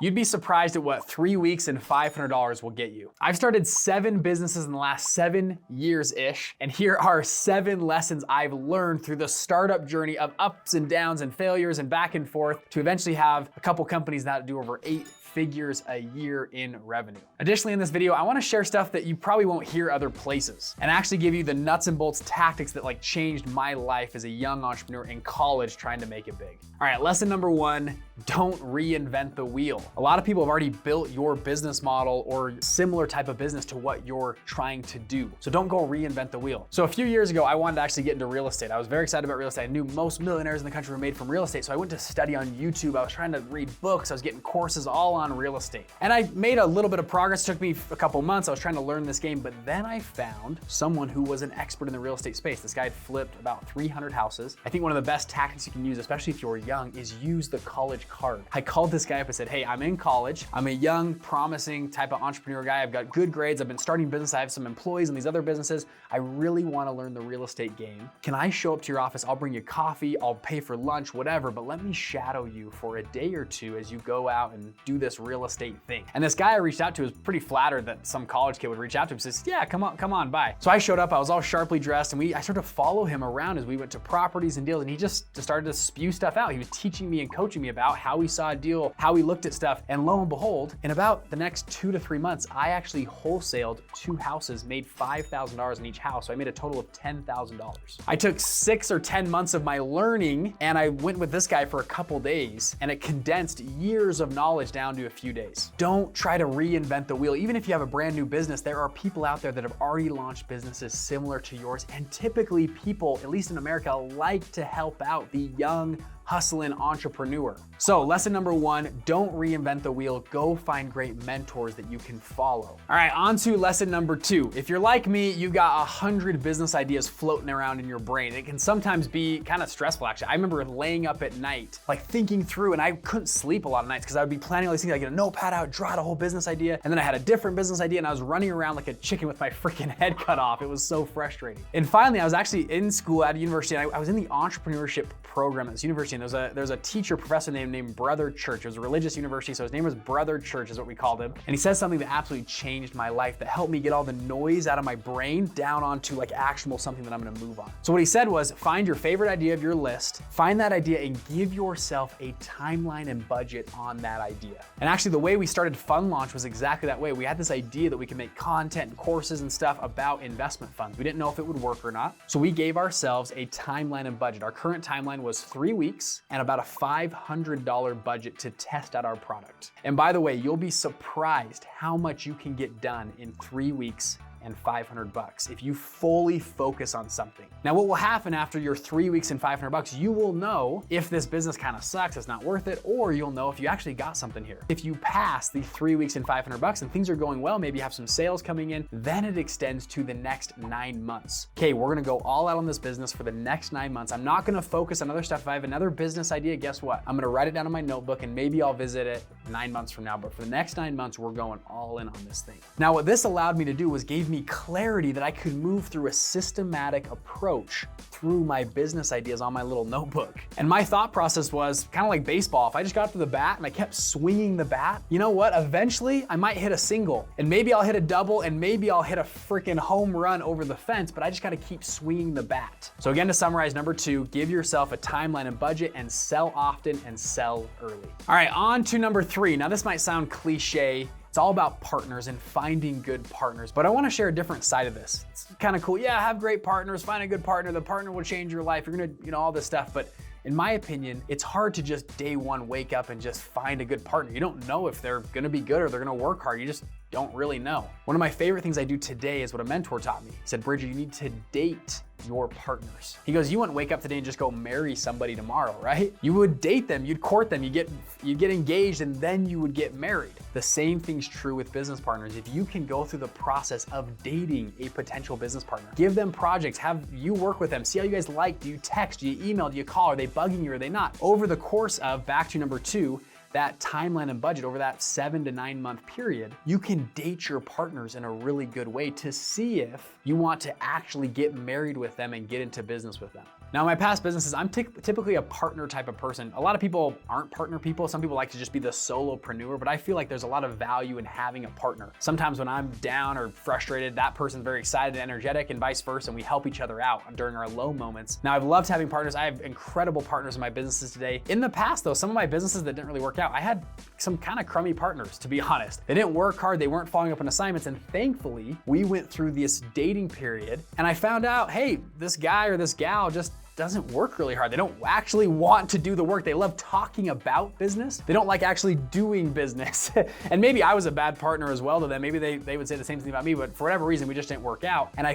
You'd be surprised at what 3 weeks and $500 will get you. I've started 7 businesses in the last 7 years-ish, and here are 7 lessons I've learned through the startup journey of ups and downs and failures and back and forth to eventually have a couple companies that do over 8 figures a year in revenue. Additionally, in this video, I wanna share stuff that you probably won't hear other places and actually give you the nuts and bolts tactics that changed my life as a young entrepreneur in college trying to make it big. All right, lesson number 1, don't reinvent the wheel. A lot of people have already built your business model or similar type of business to what you're trying to do. So don't go reinvent the wheel. So a few years ago, I wanted to actually get into real estate. I was very excited about real estate. I knew most millionaires in the country were made from real estate. So I went to study on YouTube. I was trying to read books. I was getting courses all on real estate. And I made a little bit of progress. It took me a couple months. I was trying to learn this game, but then I found someone who was an expert in the real estate space. This guy had flipped about 300 houses. I think one of the best tactics you can use, especially if you're young, is use the college card. I called this guy up and said, hey, I'm in college. I'm a young, promising type of entrepreneur guy. I've got good grades. I've been starting business. I have some employees in these other businesses. I really want to learn the real estate game. Can I show up to your office? I'll bring you coffee. I'll pay for lunch, whatever, but let me shadow you for a day or two as you go out and do this real estate thing. And this guy I reached out to was pretty flattered that some college kid would reach out to him and says, yeah, come on by. So I showed up, I was all sharply dressed, and I started to follow him around as we went to properties and deals, and he just started to spew stuff out. He was teaching me and coaching me about how he saw a deal, how he looked at stuff, and lo and behold, in about the next 2 to 3 months, I actually wholesaled 2 houses, made $5,000 in each house, so I made a total of $10,000. I took 6 or 10 months of my learning, and I went with this guy for a couple days, and it condensed years of knowledge down to a few days. Don't try to reinvent the wheel. Even if you have a brand new business, there are people out there that have already launched businesses similar to yours, and typically people, at least in America, like to help out the young, hustling entrepreneur. So lesson number 1, don't reinvent the wheel. Go find great mentors that you can follow. All right, on to lesson number 2. If you're like me, you've got 100 business ideas floating around in your brain. It can sometimes be kind of stressful, actually. I remember laying up at night, thinking through, and I couldn't sleep a lot of nights because I would be planning all these things. I'd get a notepad out, draw out a whole business idea, and then I had a different business idea, and I was running around like a chicken with my freaking head cut off. It was so frustrating. And finally, I was actually in school at a university, and I was in the entrepreneurship program at this university, and there's a teacher, professor named Brother Church. It was a religious university, so his name was Brother Church is what we called him. And he said something that absolutely changed my life, that helped me get all the noise out of my brain down onto actionable something that I'm gonna move on. So what he said was, find your favorite idea of your list, find that idea and give yourself a timeline and budget on that idea. And actually the way we started Fund Launch was exactly that way. We had this idea that we could make content and courses and stuff about investment funds. We didn't know if it would work or not. So we gave ourselves a timeline and budget. Our current timeline was 3 weeks and about a $500 budget to test out our product. And by the way, you'll be surprised how much you can get done in 3 weeks and $500 if you fully focus on something. Now, what will happen after your 3 weeks and $500, you will know if this business kind of sucks, it's not worth it, or you'll know if you actually got something here. If you pass the 3 weeks and $500 and things are going well, maybe you have some sales coming in, then it extends to the next 9 months. Okay, we're gonna go all out on this business for the next 9 months. I'm not gonna focus on other stuff. If I have another business idea, guess what? I'm gonna write it down in my notebook and maybe I'll visit it 9 months from now, but for the next 9 months, we're going all in on this thing. Now, what this allowed me to do was gave me clarity that I could move through a systematic approach through my business ideas on my little notebook. And my thought process was kind of like baseball. If I just got up to the bat and I kept swinging the bat, you know what? Eventually I might hit a single and maybe I'll hit a double and maybe I'll hit a freaking home run over the fence, but I just got to keep swinging the bat. So again, to summarize, number 2, give yourself a timeline and budget and sell often and sell early. All right, on to number 3. Now this might sound cliche. It's all about partners and finding good partners, but I wanna share a different side of this. It's kind of cool. Yeah, have great partners, find a good partner. The partner will change your life. You're gonna, all this stuff, but in my opinion, it's hard to just day one wake up and just find a good partner. You don't know if they're gonna be good or they're gonna work hard. You just don't really know. One of my favorite things I do today is what a mentor taught me. He said, Bridger, you need to date your partners. He goes, you wouldn't wake up today and just go marry somebody tomorrow, right? You would date them, you'd court them, you'd get engaged, and then you would get married. The same thing's true with business partners. If you can go through the process of dating a potential business partner, give them projects, have you work with them, see how you guys like, do you text, do you email, do you call, are they bugging you, or are they not? Over the course of, back to number 2, that timeline and budget over that 7 to 9 month period, you can date your partners in a really good way to see if you want to actually get married with them and get into business with them. Now, in my past businesses, I'm typically a partner type of person. A lot of people aren't partner people. Some people like to just be the solopreneur, but I feel like there's a lot of value in having a partner. Sometimes when I'm down or frustrated, that person's very excited and energetic, and vice versa, and we help each other out during our low moments. Now, I've loved having partners. I have incredible partners in my businesses today. In the past though, some of my businesses that didn't really work out, I had some kind of crummy partners, to be honest. They didn't work hard, they weren't following up on assignments, and thankfully, we went through this dating period, and I found out, hey, this guy or this gal just doesn't work really hard. They don't actually want to do the work. They love talking about business. They don't like actually doing business. And maybe I was a bad partner as well to them. Maybe they would say the same thing about me, but for whatever reason, we just didn't work out. And I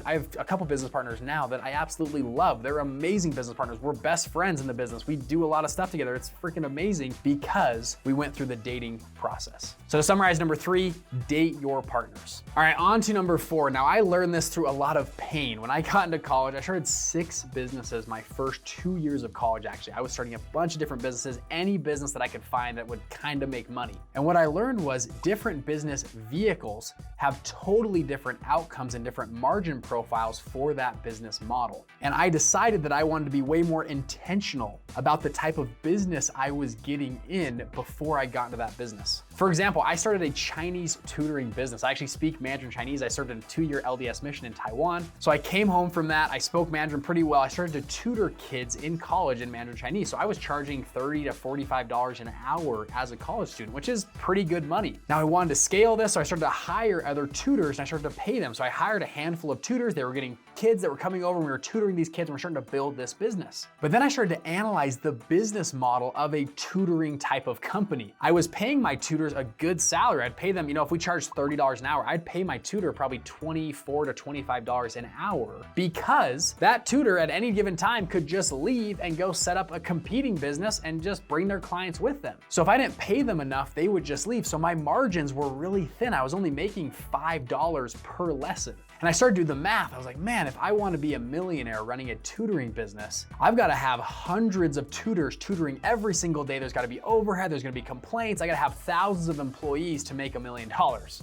have a couple business partners now that I absolutely love. They're amazing business partners. We're best friends in the business. We do a lot of stuff together. It's freaking amazing because we went through the dating process. So to summarize, number 3, date your partners. All right, on to number 4. Now, I learned this through a lot of pain. When I got into college, I started 6 businesses my first 2 years of college, actually. I was starting a bunch of different businesses, any business that I could find that would kind of make money. And what I learned was different business vehicles have totally different outcomes and different margin profiles for that business model. And I decided that I wanted to be way more intentional about the type of business I was getting in before I got into that business. For example, I started a Chinese tutoring business. I actually speak Mandarin Chinese. I served in a 2-year LDS mission in Taiwan. So I came home from that. I spoke Mandarin pretty well. I started to tutor kids in college in Mandarin Chinese. So I was charging $30 to $45 an hour as a college student, which is pretty good money. Now I wanted to scale this, so I started to hire other tutors and I started to pay them. So I hired a handful of tutors. They were getting kids that were coming over and we were tutoring these kids and we're starting to build this business. But then I started to analyze the business model of a tutoring type of company. I was paying my tutors a good salary. I'd pay them, if we charged $30 an hour, I'd pay my tutor probably $24 to $25 an hour because that tutor at any given time could just leave and go set up a competing business and just bring their clients with them. So if I didn't pay them enough, they would just leave. So my margins were really thin. I was only making $5 per lesson. And I started to do the math. I was like, man, if I want to be a millionaire running a tutoring business, I've got to have hundreds of tutors tutoring every single day. There's got to be overhead, there's going to be complaints. I got to have thousands of employees to make $1 million.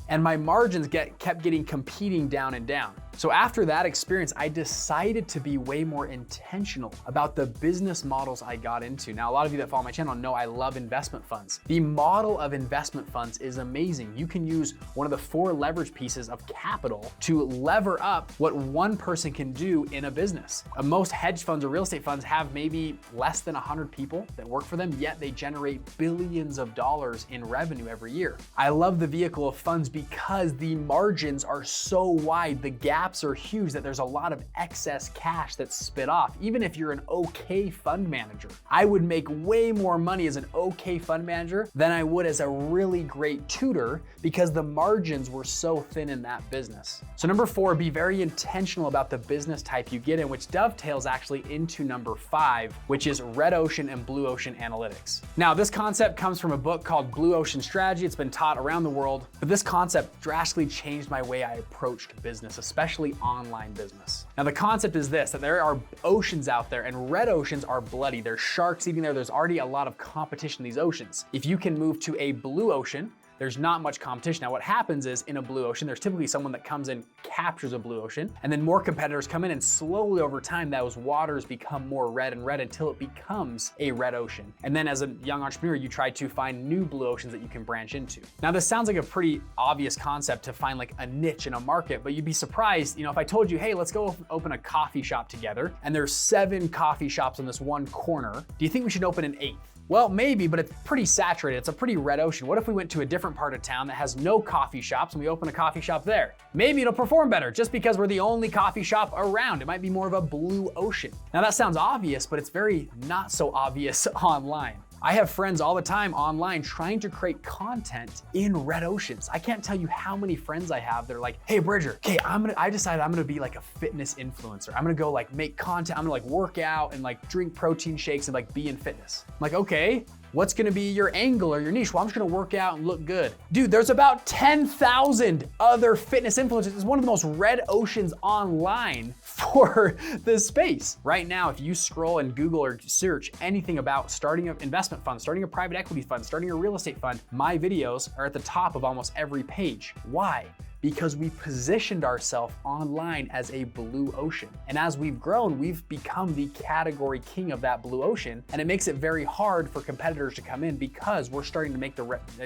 And my margins kept getting competing down and down. So after that experience, I decided to be way more intentional about the business models I got into. Now, a lot of you that follow my channel know I love investment funds. The model of investment funds is amazing. You can use one of the 4 leverage pieces of capital to lever up what one person can do in a business. Most hedge funds or real estate funds have maybe less than 100 people that work for them, yet they generate billions of dollars in revenue every year. I love the vehicle of funds because the margins are so wide, the gaps are huge, that there's a lot of excess cash that's spit off. Even if you're an okay fund manager, I would make way more money as an okay fund manager than I would as a really great tutor because the margins were so thin in that business. So number 4, be very intentional about the business type you get in, which dovetails actually into number 5, which is red ocean and blue ocean analytics. Now, this concept comes from a book called Blue Ocean Strategy. It's been taught around the world, but this concept drastically changed my way I approached business, especially online business. Now, the concept is this, that there are oceans out there and red oceans are bloody. There's sharks eating there. There's already a lot of competition in these oceans. If you can move to a blue ocean, there's not much competition. Now, what happens is in a blue ocean, there's typically someone that comes in, captures a blue ocean, and then more competitors come in, and slowly over time, those waters become more red and red until it becomes a red ocean. And then as a young entrepreneur, you try to find new blue oceans that you can branch into. Now, this sounds like a pretty obvious concept to find like a niche in a market, but you'd be surprised, if I told you, hey, let's go open a coffee shop together, and there's 7 coffee shops in this one corner, do you think we should open an 8th? Well, maybe, but it's pretty saturated. It's a pretty red ocean. What if we went to a different part of town that has no coffee shops and we open a coffee shop there? Maybe it'll perform better just because we're the only coffee shop around. It might be more of a blue ocean. Now that sounds obvious, but it's very not so obvious online. I have friends all the time online trying to create content in red oceans. I can't tell you how many friends I have that are like, hey Bridger, okay, I decided I'm gonna be like a fitness influencer. I'm gonna go like make content, I'm gonna like work out and like drink protein shakes and like be in fitness. I'm like, okay, what's gonna be your angle or your niche? Well, I'm just gonna work out and look good. Dude, there's about 10,000 other fitness influencers. It's one of the most red oceans online for this space. Right now, if you scroll and Google or search anything about starting an investment fund, starting a private equity fund, starting a real estate fund, my videos are at the top of almost every page. Why? because we positioned ourselves online as a blue ocean. And as we've grown, we've become the category king of that blue ocean. And it makes it very hard for competitors to come in because we're starting to make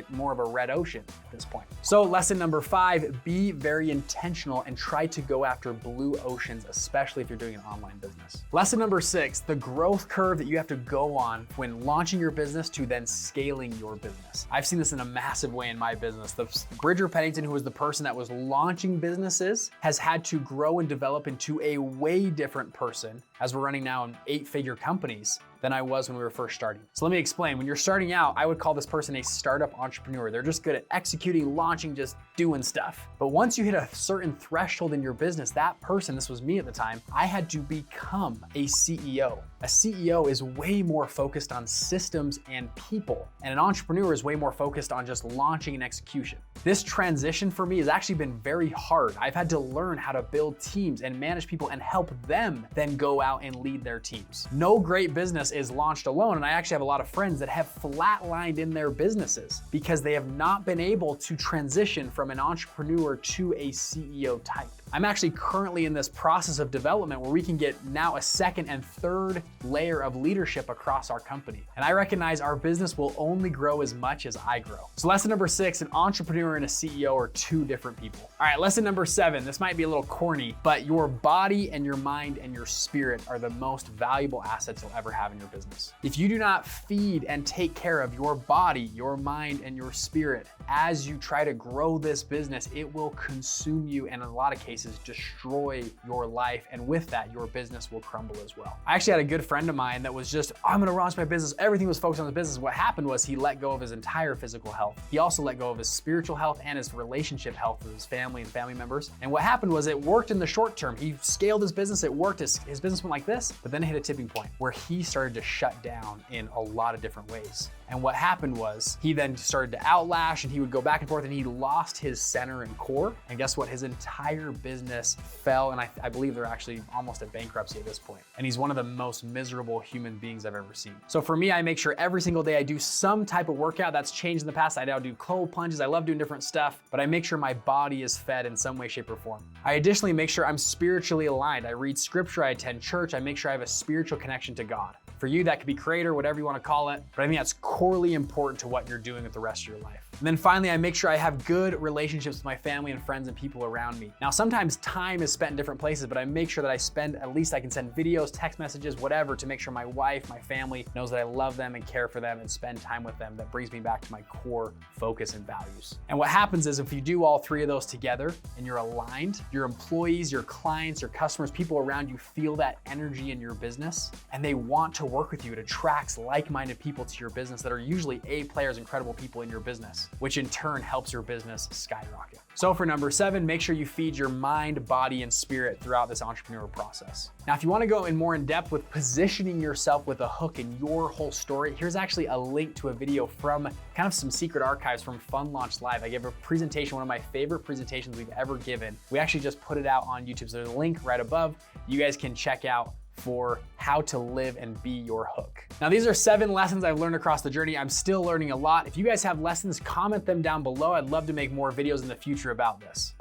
more of a red ocean at this point. So lesson number 5, be very intentional and try to go after blue oceans, especially if you're doing an online business. Lesson number 6, the growth curve that you have to go on when launching your business to then scaling your business. I've seen this in a massive way in my business. The Bridger Pennington, who was the person that was launching businesses, has had to grow and develop into a way different person as we're running now in 8-figure companies than I was when we were first starting. So let me explain. When you're starting out, I would call this person a startup entrepreneur. They're just good at executing, launching, just doing stuff. But once you hit a certain threshold in your business, that person, this was me at the time, I had to become a CEO. A CEO is way more focused on systems and people, and an entrepreneur is way more focused on just launching and execution. This transition for me has actually been very hard. I've had to learn how to build teams and manage people and help them then go out and lead their teams. No great business is launched alone, and I actually have a lot of friends that have flatlined in their businesses because they have not been able to transition from an entrepreneur to a CEO type. I'm actually currently in this process of development where we can get now a second and third layer of leadership across our company. And I recognize our business will only grow as much as I grow. So lesson number 6, an entrepreneur and a CEO are 2 different people. All right, lesson number 7, this might be a little corny, but your body and your mind and your spirit are the most valuable assets you'll ever have in your business. If you do not feed and take care of your body, your mind, and your spirit as you try to grow this business, it will consume you and in a lot of cases destroy your life. And with that, your business will crumble as well. I actually had a good friend of mine that was just, I'm gonna launch my business. Everything was focused on the business. What happened was he let go of his entire physical health. He also let go of his spiritual health and his relationship health with his family and family members. And what happened was it worked in the short term. He scaled his business, it worked, his business went like this, but then it hit a tipping point where he started to shut down in a lot of different ways. And what happened was he then started to outlash and he would go back and forth and he lost his center and core. And guess what? His entire business fell. And I believe they're actually almost at bankruptcy at this point. And he's one of the most miserable human beings I've ever seen. So for me, I make sure every single day I do some type of workout. That's changed in the past. I now do cold plunges. I love doing different stuff, but I make sure my body is fed in some way, shape, or form. I additionally make sure I'm spiritually aligned. I read scripture, I attend church. I make sure I have a spiritual connection to God. For you, that could be creator, whatever you want to call it. But I think that's corely important to what you're doing with the rest of your life. And then finally, I make sure I have good relationships with my family and friends and people around me. Now, sometimes time is spent in different places, but I make sure that I spend, at least I can send videos, text messages, whatever, to make sure my wife, my family knows that I love them and care for them and spend time with them. That brings me back to my core focus and values. And what happens is if you do all 3 of those together and you're aligned, your employees, your clients, your customers, people around you feel that energy in your business and they want to work with you. It attracts like-minded people to your business that are usually A players, incredible people in your business, which in turn helps your business skyrocket. So for number 7, make sure you feed your mind, body, and spirit throughout this entrepreneurial process. Now, if you want to go in more in depth with positioning yourself with a hook in your whole story, here's actually a link to a video from kind of some secret archives from Fun Launch Live. I gave a presentation, one of my favorite presentations we've ever given. We actually just put it out on YouTube. So there's a link right above. You guys can check out for how to live and be your hook. Now, these are 7 lessons I've learned across the journey. I'm still learning a lot. If you guys have lessons, comment them down below. I'd love to make more videos in the future about this.